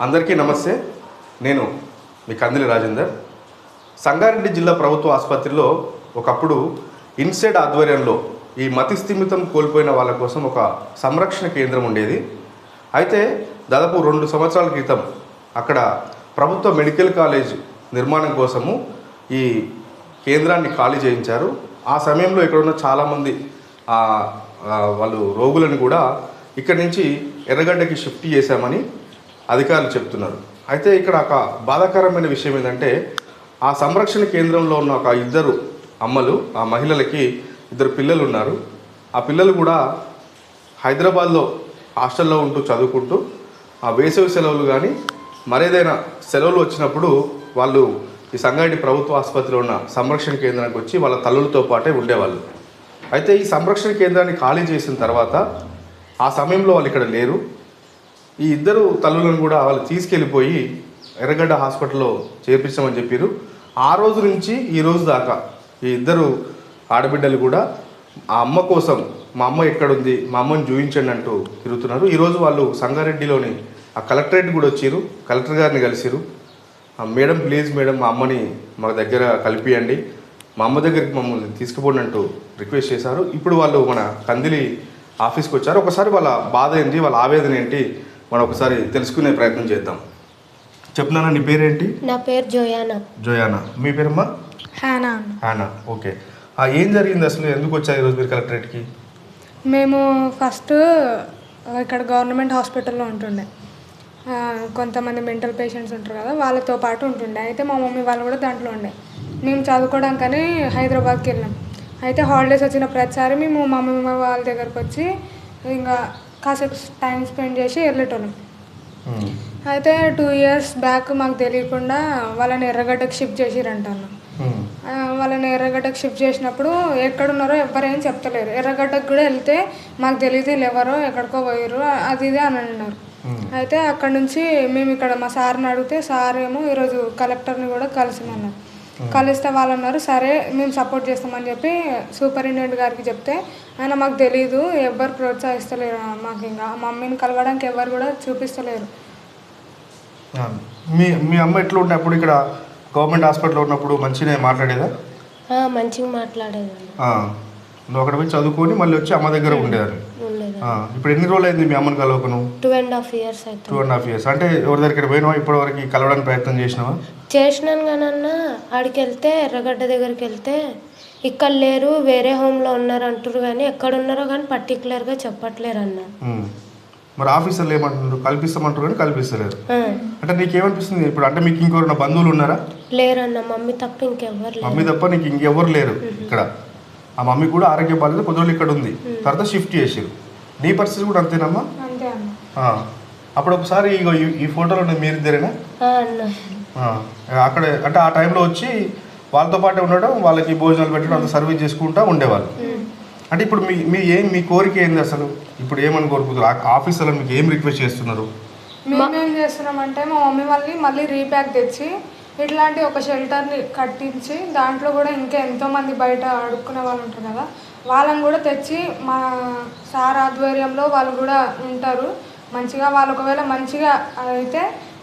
అందరికీ నమస్తే. నేను మీ కందిలి రాజేందర్. సంగారెడ్డి జిల్లా ప్రభుత్వ ఆసుపత్రిలో ఒకప్పుడు ఇన్సైడ్ ఆధ్వర్యంలో ఈ మతి స్థిమితం కోల్పోయిన వాళ్ళ కోసం ఒక సంరక్షణ కేంద్రం ఉండేది. అయితే దాదాపు 2 సంవత్సరాల క్రితం అక్కడ ప్రభుత్వ మెడికల్ కాలేజ్ నిర్మాణం కోసము ఈ కేంద్రాన్ని ఖాళీ చేయించారు. ఆ సమయంలో ఇక్కడ ఉన్న చాలామంది వాళ్ళు రోగులను కూడా ఇక్కడి నుంచి ఎర్రగడ్డకి షిఫ్ట్ చేశామని అధికారులు చెప్తున్నారు. అయితే ఇక్కడ ఒక బాధాకరమైన విషయం ఏంటంటే ఆ సంరక్షణ కేంద్రంలో ఉన్న ఒక 2 అమ్మలు, ఆ మహిళలకి 2 పిల్లలు ఉన్నారు. ఆ పిల్లలు కూడా హైదరాబాద్లో హాస్టల్లో ఉంటూ చదువుకుంటూ ఆ వేసవి సెలవులు కానీ మరేదైనా సెలవులు వచ్చినప్పుడు వాళ్ళు ఈ సంగారెడ్డి ప్రభుత్వ ఆసుపత్రిలో ఉన్న సంరక్షణ కేంద్రానికి వచ్చి వాళ్ళ తల్లులతో పాటే ఉండేవాళ్ళు. అయితే ఈ సంరక్షణ కేంద్రాన్ని ఖాళీ చేసిన తర్వాత ఆ సమయంలో వాళ్ళు ఇక్కడ లేరు. ఈ 2 తల్లులను కూడా వాళ్ళు తీసుకెళ్ళిపోయి ఎర్రగడ్డ హాస్పిటల్లో చేర్పించామని చెప్పారు. ఆ రోజు నుంచి ఈ రోజు దాకా ఈ 2 ఆడబిడ్డలు కూడా ఆ అమ్మ కోసం, మా అమ్మ ఎక్కడుంది, మా అమ్మని చూపించండి అంటూ తిరుగుతున్నారు. ఈరోజు వాళ్ళు సంగారెడ్డిలోని ఆ కలెక్టరేట్ కూడా వచ్చారు, కలెక్టర్ గారిని కలిసిరు. మేడం ప్లీజ్ మేడం మా అమ్మని మా దగ్గర కలిపియండి, మా అమ్మ దగ్గరికి మమ్మల్ని తీసుకుపోండి అంటూ రిక్వెస్ట్ చేశారు. ఇప్పుడు వాళ్ళు మన కందిలి ఆఫీస్కి వచ్చారు. ఒకసారి వాళ్ళ బాధ ఏంటి, వాళ్ళ ఆవేదన ఏంటి మనం ఒకసారి తెలుసుకునే ప్రయత్నం చేద్దాం. చెప్తున్నానా, నీ పేరేంటి? నా పేరు జోయానా. జోయానా. మీ పేరమ్మా? హానా. హానా. ఓకే. ఏం జరిగింది అసలు, ఎందుకు వచ్చారు ఈరోజు మీరు కలెక్టరేట్కి? మేము ఫస్ట్ ఇక్కడ గవర్నమెంట్ హాస్పిటల్లో ఉంటుండే, కొంతమంది మెంటల్ పేషెంట్స్ ఉంటారు కదా, వాళ్ళతో పాటు ఉంటుండే. అయితే మా మమ్మీ వాళ్ళు కూడా దాంట్లో ఉండే. మేము చదువుకోవడానికని హైదరాబాద్కి వెళ్ళాం. అయితే హాలిడేస్ వచ్చిన ప్రతిసారి మేము మా మమ్మీ వాళ్ళ దగ్గరకు వచ్చి ఇంకా కాసేపు టైం స్పెండ్ చేసి వెళ్ళేటోళ్ళం. అయితే 2 years బ్యాక్ మాకు తెలియకుండా వాళ్ళని ఎర్రగడ్డకు షిఫ్ట్ చేసిరంటాను. వాళ్ళని ఎర్రగడ్డకు షిఫ్ట్ చేసినప్పుడు ఎక్కడున్నారో ఎవరేం చెప్తలేరు. ఎర్రగడ్డకు కూడా వెళ్తే మాకు తెలియదు వీళ్ళు ఎవరో ఎక్కడికో పోయారు అది ఇది అని అన్నారు. అయితే అక్కడ నుంచి మేము ఇక్కడ మా సార్ని అడిగితే సార్ ఏమో ఈరోజు కలెక్టర్ని కూడా కలిసిమన్నారు. కలిస్తే వాళ్ళు అన్నారు సరే మేము సపోర్ట్ చేస్తామని చెప్పి సూపరింటెండెంట్ గారికి చెప్తే ఆయన మాకు తెలీదు, ఎవ్వరు ప్రోత్సహిస్తలేరు, మాకు ఇంకా మమ్మీని కలవడానికి ఎవరు కూడా చూపిస్తలేరు. మీ అమ్మ ఎట్లా ఉండే అప్పుడు ఇక్కడ గవర్నమెంట్ హాస్పిటల్లో ఉన్నప్పుడు మంచిగా మాట్లాడేదా? మంచిగా మాట్లాడేది. నువ్వు అక్కడ పోయి చదువుకొని మళ్ళీ వచ్చి అమ్మ దగ్గర ఉండేదాన్ని. ఇప్పుడు ఎన్ని రోజులు అయింది మీ అమ్మని కలవకను? 2.5 years అయితే. 2.5 years. అంటే ఎవరి దగ్గర పోయినావా ఇప్పటి వరకు కలవడానికి ప్రయత్నం చేసినావా? చేసినాను కానన్నా. ఆడికి వెళ్తే ఎర్రగడ్డ దగ్గరికి వెళ్తే ఇక్కడ లేరు, వేరే హోమ్లో ఉన్నారు అంటారు కానీ ఎక్కడున్నారో కానీ పర్టికులర్గా చెప్పట్లేరు అన్న. మరి ఆఫీసర్లు ఏమంటున్నారు? కల్పిస్తామంటారు కానీ కల్పిస్తలేరు. అంటే నీకేమనిపిస్తుంది ఇప్పుడు? అంటే మీకు ఇంకెవరైనా బంధువులు ఉన్నారా? లేరన్న, మమ్మీ తప్ప ఇంకెవ్వరు లేరు. మమ్మీ తప్ప నీకు ఇంకెవ్వరు లేరు ఇక్కడ. ఆ మమ్మీ కూడా ఆరోగ్య బాధ్యత కొద్ది రోజులు ఇక్కడ ఉంది, తర్వాత షిఫ్ట్ చేసారు. నీ పరిస్థితి కూడా అంతేనమ్మా? అంతే అన్న. అప్పుడు ఒకసారి ఈ ఫోటోలో మీరిద్దరేనా అక్కడ? అంటే ఆ టైంలో వచ్చి వాళ్ళతో పాటే ఉండడం, వాళ్ళకి భోజనాలు పెట్టడం, అంత సర్వీస్ చేసుకుంటూ ఉండేవాళ్ళు. అంటే ఇప్పుడు మీ కోరిక ఏంది అసలు? ఇప్పుడు ఏమని కోరుకుంటారు ఆఫీసర్లు? మీకు ఏం రిక్వెస్ట్ చేస్తున్నారు? మేమేం చేస్తున్నామంటే మా మమ్మీ వాళ్ళని మళ్ళీ రీప్యాక్ తెచ్చి ఇట్లాంటి ఒక షెల్టర్ని కట్టించి దాంట్లో కూడా ఇంకా ఎంతోమంది బయట అడుక్కునే వాళ్ళు ఉంటారు కదా, వాళ్ళని కూడా తెచ్చి మా సార్ ఆధ్వర్యంలో వాళ్ళు కూడా ఉంటారు మంచిగా. వాళ్ళు ఒకవేళ మంచిగా అయితే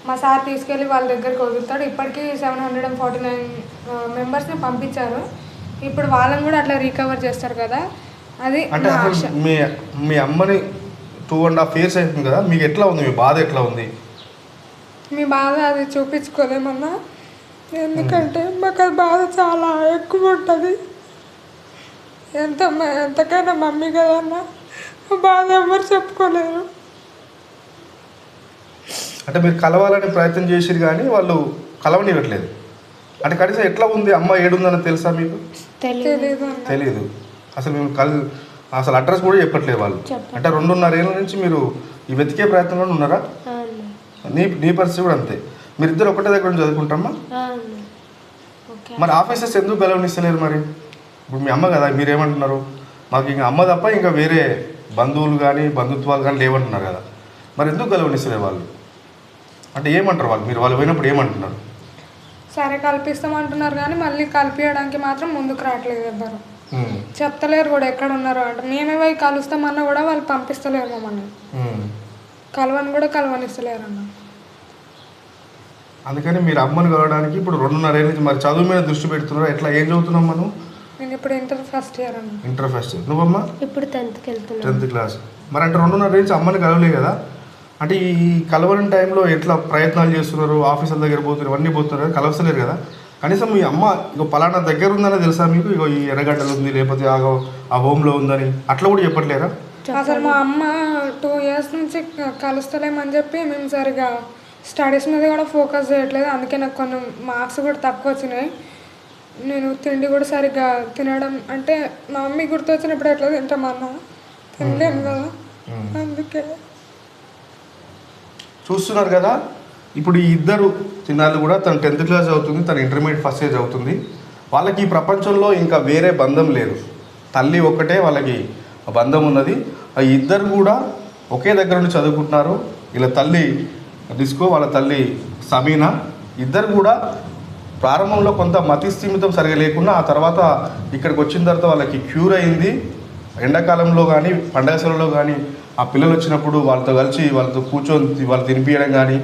మా సార్ తీసుకెళ్ళి వాళ్ళ దగ్గరికి వదులుతాడు. ఇప్పటికీ 749 మెంబర్స్ని పంపించారు. ఇప్పుడు వాళ్ళని కూడా అట్లా రికవర్ చేస్తారు కదా. అది అంటే మీ అమ్మని 2.5 years అవుతుంది కదా, మీకు ఎట్లా ఉంది? మీ బాధ ఎట్లా ఉంది? మీ బాధ అది చూపించుకోలేమన్నా, ఎందుకంటే మాకు అది బాధ చాలా ఎక్కువ ఉంటుంది. ఎంతకైనా మమ్మీ కదన్నా, బాధ ఎవరు చెప్పుకోలేరు. అంటే మీరు కలవాలని ప్రయత్నం చేసిరు కానీ వాళ్ళు కలవనివ్వట్లేదు. అంటే కనీసం ఎట్లా ఉంది, అమ్మ ఏడుందని తెలుసా మీకు? తెలీదు అసలు. మేము అసలు అడ్రస్ కూడా చెప్పట్లేదు వాళ్ళు. అంటే 2.5 ఏళ్ళ నుంచి మీరు ఈ వెతికే ప్రయత్నంలో ఉన్నారా? నీ పరిస్థితి కూడా అంతే. మీరిద్దరు ఒకటే దగ్గర చదువుకుంటారమ్మా? మరి ఆఫీసర్స్ ఎందుకు గెలవనిస్తలేరు మరి? ఇప్పుడు మీ అమ్మ కదా, మీరేమంటున్నారు? మాకు ఇంకా అమ్మ తప్ప ఇంకా వేరే బంధువులు కానీ బంధుత్వాలు కానీ లేవంటున్నారు కదా, మరి ఎందుకు గెలవనిస్తలేరు వాళ్ళు? అంటే ఏమంటారు వాళ్ళు? మీరు వాళ్ళు పోయినప్పుడు ఏమంటున్నారు? సరే కల్పిస్తామంటున్నారు కానీ మళ్ళీ కలిపియడానికి మాత్రం ముందుకు రావట్లేదు ఎవ్వరు. చెప్తలేరు కూడా ఎక్కడ ఉన్నారో అంటే. మేమే పోయి కలుస్తామన్నా కూడా వాళ్ళు పంపిస్తలేరు మమ్మల్ని. కలవని కూడా కలవనిస్తలేరు అన్న. అందుకని మీరు అమ్మని కలవడానికి ఇప్పుడు 2.5 ఏళ్ళ నుంచి మరి చదువు మీద దృష్టి పెడుతున్నారు. ఎట్లా ఏం చదువుతున్నాం మనం? నేను ఇప్పుడు ఇంటర్ ఫస్ట్ ఇయర్ అన్న. Inter first year. నువ్వమ్మా? ఇప్పుడు 10th వెళ్తున్నాను. 10th class. మరి అంటే 2.5 ఏళ్ళ నుంచి అమ్మని కలవలే కదా? అంటే ఈ కలవని టైంలో ఎట్లా ప్రయత్నాలు చేస్తున్నారు? ఆఫీసుల దగ్గర పోతున్నారు, ఇవన్నీ పోతున్నారు కదా, కలవసలేరు కదా? కనీసం మీ అమ్మ ఇక పలానా దగ్గర ఉందని తెలుసా మీకు? ఇగో ఈ ఎర్రగడ్డలు ఉంది, లేకపోతే ఆ హోమ్లో ఉందని అట్లా కూడా చెప్పట్లేరా? అసలు మా అమ్మ 2 years నుంచి కలుస్తలేమని చెప్పి మేము సరిగా స్టడీస్ మీద కూడా ఫోకస్ చేయట్లేదు. అందుకే నాకు కొన్ని మార్క్స్ కూడా తక్కువ వచ్చినాయి. నేను తిండి కూడా సరిగ్గా తినడం అంటే మా మమ్మీ గుర్తొచ్చినప్పుడు ఎట్లా తింటామన్నా తినలేను కదా, అందుకే. చూస్తున్నారు కదా, ఇప్పుడు ఈ ఇద్దరు చిన్నాళ్ళు కూడా తను 10th క్లాస్ అవుతుంది, తను ఇంటర్మీడియట్ ఫస్ట్ ఇయర్ అవుతుంది. వాళ్ళకి ఈ ప్రపంచంలో ఇంకా వేరే బంధం లేదు. తల్లి ఒక్కటే వాళ్ళకి బంధం ఉన్నది. ఆ ఇద్దరు కూడా ఒకే దగ్గర నుండి చదువుకుంటున్నారు. వీళ్ళ తల్లి డిస్కో, వాళ్ళ తల్లి సమీనా. ఇద్దరు కూడా ప్రారంభంలో కొంత మతిస్థిమితం సరిగా లేకుండా ఆ తర్వాత ఇక్కడికి వచ్చిన తర్వాత వాళ్ళకి క్యూర్ అయింది. ఎండాకాలంలో కానీ పండగ సెలవులో కానీ ఆ పిల్లలు వచ్చినప్పుడు వాళ్ళతో కలిసి వాళ్ళతో కూర్చొని వాళ్ళు తినిపించడం కానీ,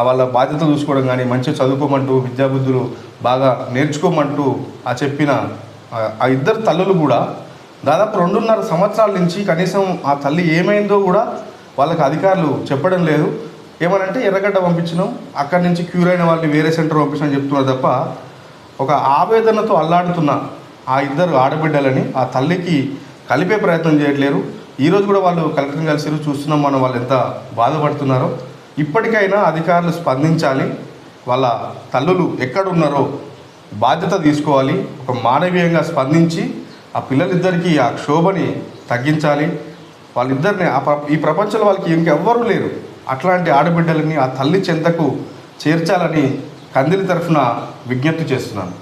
వాళ్ళ బాధ్యతలు చూసుకోవడం కానీ, మంచిగా చదువుకోమంటూ విద్యాబుద్ధులు బాగా నేర్చుకోమంటూ చెప్పిన ఆ ఇద్దరు తల్లులు కూడా దాదాపు 2.5 సంవత్సరాల నుంచి కనీసం ఆ తల్లి ఏమైందో కూడా వాళ్ళకి అధికారులు చెప్పడం లేదు. ఏమనంటే ఎర్రగడ్డ పంపించినాం, అక్కడి నుంచి క్యూర్ అయిన వాళ్ళని వేరే సెంటర్ పంపించడం చెప్తున్నారు తప్ప ఒక ఆవేదనతో అల్లాడుతున్న ఆ ఇద్దరు ఆడబిడ్డలని ఆ తల్లికి కలిపే ప్రయత్నం చేయట్లేరు. ఈరోజు కూడా వాళ్ళు కలెక్టర్ని కలిసి చూస్తున్నాం మనం వాళ్ళు ఎంత బాధపడుతున్నారో. ఇప్పటికైనా అధికారులు స్పందించాలి. వాళ్ళ తల్లులు ఎక్కడున్నారో బాధ్యత తీసుకోవాలి. ఒక మానవీయంగా స్పందించి ఆ పిల్లలిద్దరికీ ఆ క్షోభని తగ్గించాలి. వాళ్ళిద్దరిని ఈ ప్రపంచంలో వాళ్ళకి ఇంకెవ్వరూ లేరు. అట్లాంటి ఆడబిడ్డలని ఆ తల్లి చెంతకు చేర్చాలని కందిలి తరఫున విజ్ఞప్తి చేస్తున్నాను.